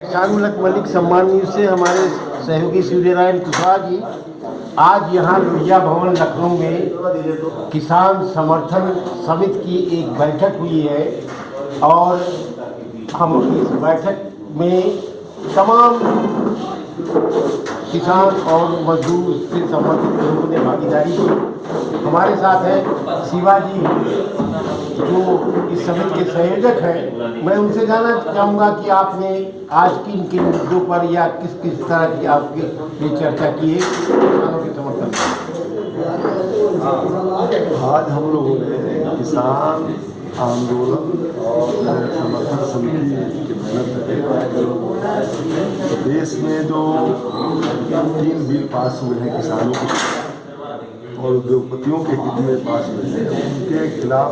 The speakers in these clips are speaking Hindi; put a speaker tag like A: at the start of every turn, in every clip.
A: शाहरुख मलिक सम्मान न्यूज से हमारे सहयोगी सूर्यनारायण कुशवाहा जी आज यहाँ लोहिया भवन लखनऊ में किसान समर्थन समिति की एक बैठक हुई है और हम इस बैठक में तमाम किसान और मजदूर से संबंधित लोगों ने भागीदारी की। हमारे साथ है शिवाजी जो इस समिति के संयोजक हैं। मैं उनसे जानना चाहूँगा कि आपने आज किन किन मुद्दों पर या किस किस तरह की आपकी ये चर्चा की है किसानों के समर्थन में।
B: आज हम लोगों ने किसान आंदोलन और समर्थन समिति के मेहनत तो देश में जो 3 बिल पास हुए हैं किसानों के और उद्योगपतियों के हित में पास हुए हैं, उनके खिलाफ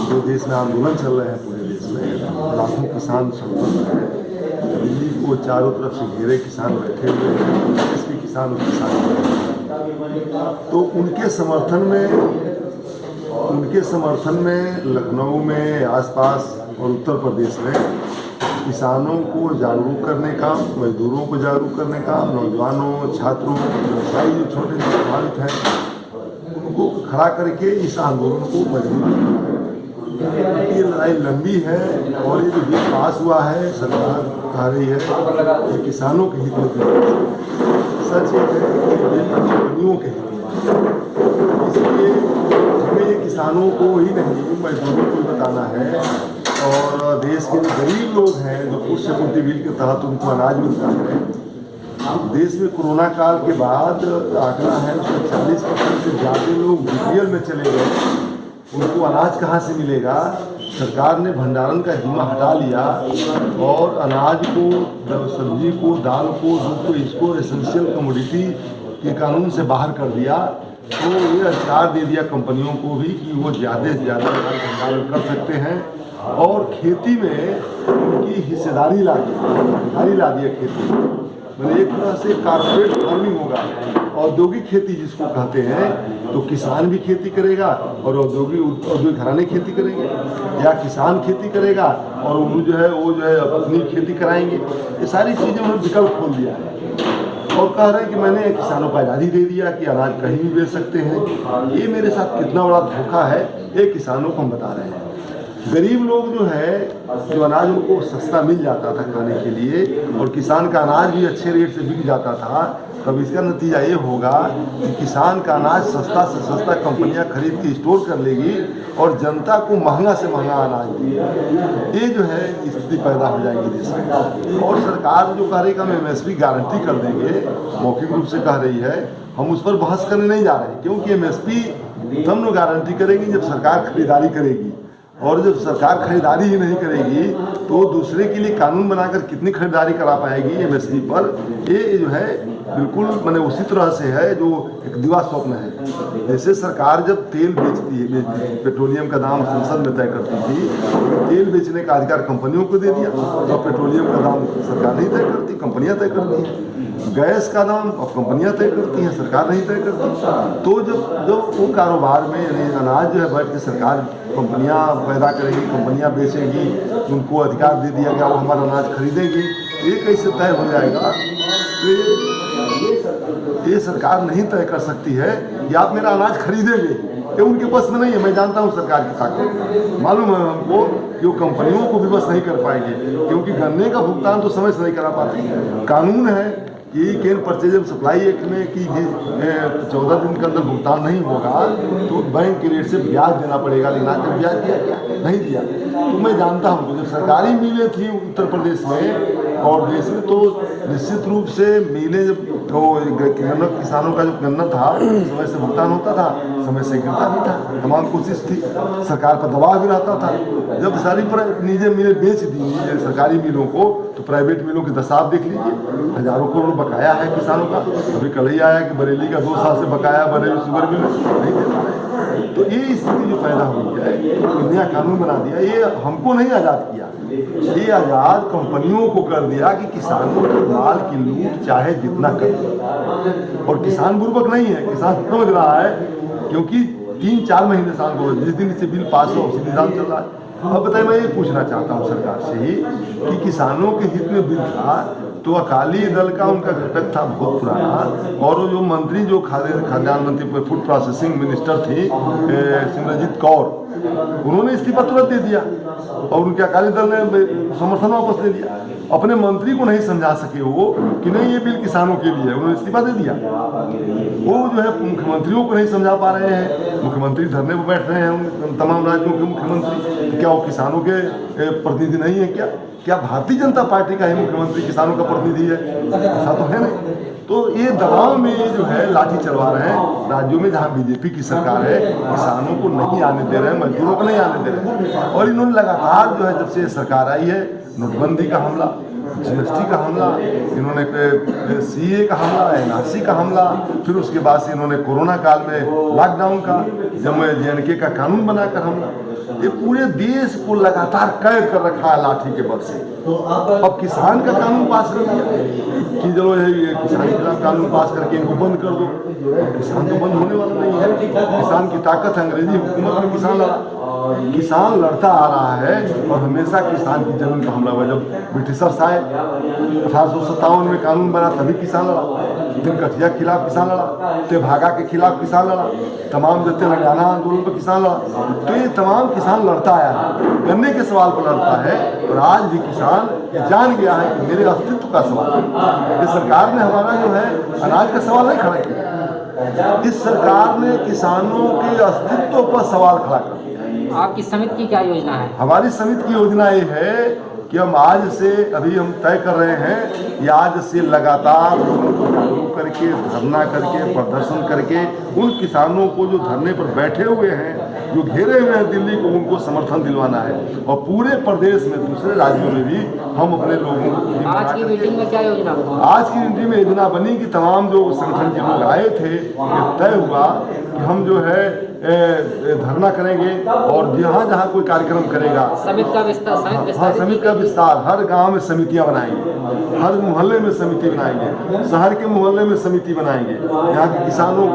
B: जो देश में आंदोलन चल रहे हैं पूरे देश में लाखों किसान संघर्ष हैं। दिल्ली को चारों तरफ से घेरे किसान बैठे हुए हैं, देश के किसान और किसान तो उनके समर्थन में लखनऊ में आसपास और उत्तर प्रदेश में किसानों को जागरूक करने का, मजदूरों को जागरूक करने का, नौजवानों, छात्रों, व्यवसायी जो छोटे प्रभावित हैं उनको खड़ा करके इस आंदोलन को मजबूत करना है। ये लड़ाई लंबी है और ये जो बिल पास हुआ है सरकार कह रही है ये किसानों के हित में, सच है कि बिल कंपनियों के हित में, इसलिए हमें ये किसानों को ही नहीं मजदूरों को बताना है और देश के जो गरीब लोग हैं जो फूड सिक्योरिटी बिल के तहत उनको अनाज मिलता है। देश में कोरोना काल के बाद आंकड़ा है 40% से ज़्यादा लोग बीपीएल में चले गए, उनको अनाज कहाँ से मिलेगा। सरकार ने भंडारण का जिम्मा हटा लिया और अनाज को, सब्जी को, दाल को, दूध को, इसको एसेंशियल कमोडिटी के कानून से बाहर कर दिया। तो ये अधिकार दे दिया कंपनियों को भी कि वो ज़्यादा से ज़्यादा भंडारण कर सकते हैं और खेती में उनकी हिस्सेदारी ला दिया खेती में। मैंने एक तरह से कारपोरेट फार्मिंग होगा, औद्योगिक खेती जिसको कहते हैं, तो किसान भी खेती करेगा और औद्योगिक घराने खेती करेंगे या किसान खेती करेगा और वो जो है अपनी खेती कराएंगे। ये सारी चीज़ें उन्होंने विकल्प खोल दिया है और कह रहे हैं कि मैंने किसानों को आज़ादी दे दिया कि अनाज कहीं भी बेच सकते हैं। ये मेरे साथ कितना बड़ा धोखा है ये किसानों को हम बता रहे हैं। गरीब लोग जो अनाज उनको सस्ता मिल जाता था खाने के लिए और किसान का अनाज भी अच्छे रेट से बिक जाता था, तब इसका नतीजा ये होगा कि किसान का अनाज सस्ता से सस्ता कंपनियां खरीद के स्टोर कर लेगी और जनता को महंगा से महंगा अनाज देगी। ये जो है स्थिति पैदा हो जाएगी देश में। और सरकार जो कह रही है कि हम एमएसपी गारंटी कर देंगे, मौखिक रूप से कह रही है, हम उस पर बहस करने नहीं जा रहे क्योंकि एमएसपी तब लोग गारंटी करेगी जब सरकार खरीदारी करेगी और जब सरकार खरीदारी ही नहीं करेगी तो दूसरे के लिए कानून बनाकर कितनी खरीदारी करा पाएगी एमएसपी पर। ये जो है बिल्कुल मैंने उसी तरह से है जो एक दिवा स्वप्न है। जैसे सरकार जब तेल बेचती है, पेट्रोलियम का दाम संसद में तय करती थी, तेल बेचने का अधिकार कंपनियों को दे दिया तो पेट्रोलियम का दाम सरकार नहीं तय करती, कंपनियां तय करती हैं। गैस का दाम अब कंपनियां तय करती हैं, सरकार नहीं तय करती। तो जब वो कारोबार में यानी अनाज जो है बैठ के सरकार कंपनियां पैदा करेगी, कंपनियां बेचेगी, उनको अधिकार दे दिया गया वो हमारा अनाज खरीदेगी, ये कैसे तय हो जाएगा। ये सरकार नहीं तय कर सकती है कि आप मेरा अनाज खरीदेंगे, ये उनके बस में नहीं है। मैं जानता हूँ सरकार की ताकत, मालूम है हमको कि वो कंपनियों को भी बस नहीं कर पाएंगे क्योंकि गन्ने का भुगतान तो समय से नहीं करा पाती। कानून है कि can purchase and supply act में कि 14 दिन के अंदर भुगतान नहीं होगा तो बैंक के रेट से ब्याज देना पड़ेगा। लेना जब ब्याज दिया क्या नहीं दिया। तो मैं जानता हूँ कि जब सरकारी मिलें थी उत्तर प्रदेश में और देश में तो निश्चित रूप से मिलें जब तो किसानों का जो गन्ना था समय से भुगतान होता था, समय से गिरता भी था, तमाम कोशिश थी, सरकार पर दबाव भी रहता था। जब सारी निजी मिलें बेच दी सरकारी मिलों को तो प्राइवेट मिलों की दशा आप देख लीजिए, हजारों करोड़ बकाया है किसानों का। अभी कल ही आया कि बरेली का 2 साल से बकाया बरेली शुगर मिल नहीं दे पा रहे। तो ये स्थिति जो पैदा हुई है, नया कानून बना दिया, ये हमको नहीं आज़ाद किया, ये आज़ाद कंपनियों को कर दिया कि किसानों के माल की लूट चाहे जितना कर। और किसान बुर्बक नहीं है, किसान समझ रहा है क्योंकि 3-4 महीने साल हो जिस दिन से बिल पास हो उसी दिन चल रहा है। अब बताइए, मैं ये पूछना चाहता हूँ सरकार से ही कि किसानों के हित में बिल था तो अकाली दल का उनका घटक था बहुत पुराना, और वो जो मंत्री जो खाद्यान्न मंत्री फूड प्रोसेसिंग मिनिस्टर थी सिमरजीत कौर, उन्होंने इस्तीफा तुरंत दे दिया और उनके अकाली दल ने समर्थन वापस ले लिया। अपने मंत्री को नहीं समझा सके वो कि नहीं ये बिल किसानों के लिए है, उन्होंने इस्तीफा दे दिया। वो जो है मुख्यमंत्रियों को नहीं समझा पा रहे हैं, मुख्यमंत्री धरने पर बैठ रहे हैं तमाम राज्यों के मुख्यमंत्री, तो क्या वो किसानों के प्रतिनिधि नहीं है क्या भारतीय जनता पार्टी का ही मुख्यमंत्री किसानों का प्रतिनिधि है? ऐसा तो है नहीं। तो ये दबाव में ये जो है लाठी चलवा रहे हैं राज्यों में जहाँ बीजेपी की सरकार है, किसानों को नहीं आने दे रहे हैं, मजदूरों को नहीं आने दे रहे हैं। और इन्होंने लगातार जो है जब से सरकार आई है, नोटबंदी का हमला, GST का हमला, इन्होंने CA का हमला, NRC का हमला, फिर उसके बाद से इन्होंने कोरोना काल में लॉकडाउन का, JNK का कानून बनाकर हमला, ये पूरे देश को लगातार कैद कर रखा है लाठी के बल से। अब किसान का कानून पास कर दिया कि चलो ये किसान के खिलाफ कानून पास करके इनको बंद कर दो। किसान तो बंद होने वाला नहीं है, किसान की ताकत अंग्रेजी हुकूमत में किसान लड़ता आ रहा है और हमेशा किसान की जमीन पर हमला हुआ। जब ब्रिटिशर्स आए 1857 में कानून बना तभी किसान लड़ा, तिलकठिया के खिलाफ किसान लड़ा, तेभागा के खिलाफ किसान लड़ा, तमाम जो तेलंगाना आंदोलन पर किसान लड़ा। तो ये तमाम किसान लड़ता आया है, गन्ने के सवाल पर लड़ता है, और आज भी किसान ये जान गया है कि मेरे अस्तित्व का सवाल है। ये सरकार ने हमारा जो है अनाज का सवाल नहीं खड़ा किया, इस सरकार ने किसानों के अस्तित्व पर सवाल खड़ा कर दिया।
C: आपकी समिति की क्या योजना है?
B: हमारी समिति की योजना ये है कि हम आज से अभी हम तय कर रहे हैं कि आज से लगातार लोगों को जागरूक करके, धरना करके, प्रदर्शन करके, उन किसानों को जो धरने पर बैठे हुए हैं, जो घेरे हुए हैं दिल्ली को, उनको समर्थन दिलवाना है। और पूरे प्रदेश में, दूसरे राज्यों में भी हम अपने लोगों को।
C: आज की मीटिंग में क्या योजना बनी?
B: आज की मीटिंग में योजना बनी कि तमाम जो संगठन के लोग आए थे, ये तय हुआ कि हम जो है धरना करेंगे और जहाँ जहाँ कोई कार्यक्रम करेगा,
C: समिति का विस्तार,
B: समिति का विस्तार, हर गांव में समितियां बनाएंगे, हर मोहल्ले में समिति बनाएंगे, शहर के मोहल्ले में समिति बनाएंगे। यहाँ के किसानों,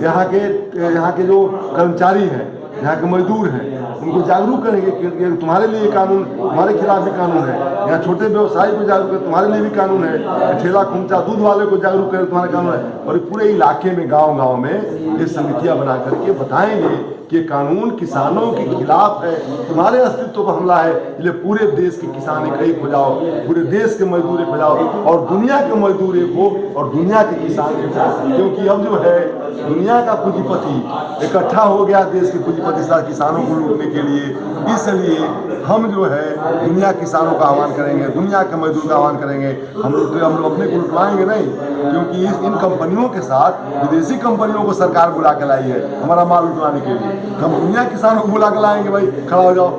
B: यहाँ के जो कर्मचारी हैं, यहाँ के मजदूर हैं, उनको जागरूक करेंगे कि तुम्हारे लिए कानून, तुम्हारे खिलाफ भी कानून है। यहाँ छोटे व्यवसायी को जागरूक करें, तुम्हारे लिए भी कानून है। ठेला खुमचा दूध वाले को जागरूक करें, तुम्हारा कानून है। और पूरे इलाके में, गांव-गांव में ये समितियां बना करके बताएंगे कि कानून किसानों के खिलाफ है, तुम्हारे अस्तित्व पर हमला है, इसलिए पूरे देश के किसान एक हो जाओ, पूरे देश के मजदूर एक हो जाओ, और दुनिया के मजदूर एक हो और दुनिया के किसान एक हो। क्योंकि अब जो है दुनिया का पूंजीपति इकट्ठा हो गया देश के पूंजीपति साथ किसानों को लूटने के लिए। इसलिए हम जो है दुनिया किसानों का आह्वान करेंगे, दुनिया के मजदूर का आह्वान करेंगे। हम लोग अपने को लुटवाएंगे नहीं, क्योंकि इन कंपनियों के साथ विदेशी कंपनियों को सरकार बुला के लाई है हमारा माल लुटवाने के लिए। हम दुनिया किसानों को बुला के लाएंगे, भाई खड़ा हो जाओ।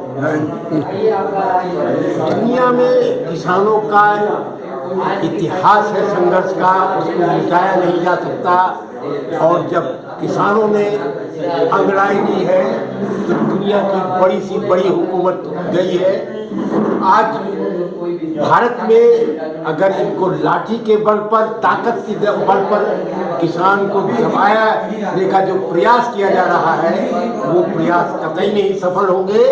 A: दुनिया में किसानों का इतिहास है संघर्ष का, उसको मिटाया नहीं जा सकता। और जब किसानों ने अंगड़ाई दी है तो दुनिया की बड़ी सी बड़ी हुकूमत गई है। आज भारत में अगर इनको लाठी के बल पर, ताकत के बल पर किसान को दबाने का जो प्रयास किया जा रहा है, वो प्रयास कतई नहीं सफल होंगे।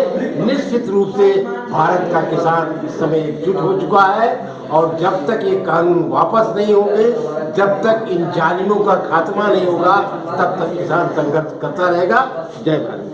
A: निश्चित रूप से भारत का किसान इस समय एकजुट हो चुका है, और जब तक ये कानून वापस नहीं होंगे, जब तक इन जालिमों का खात्मा नहीं होगा, तब तक किसान संघर्ष करता रहेगा। जय भारत।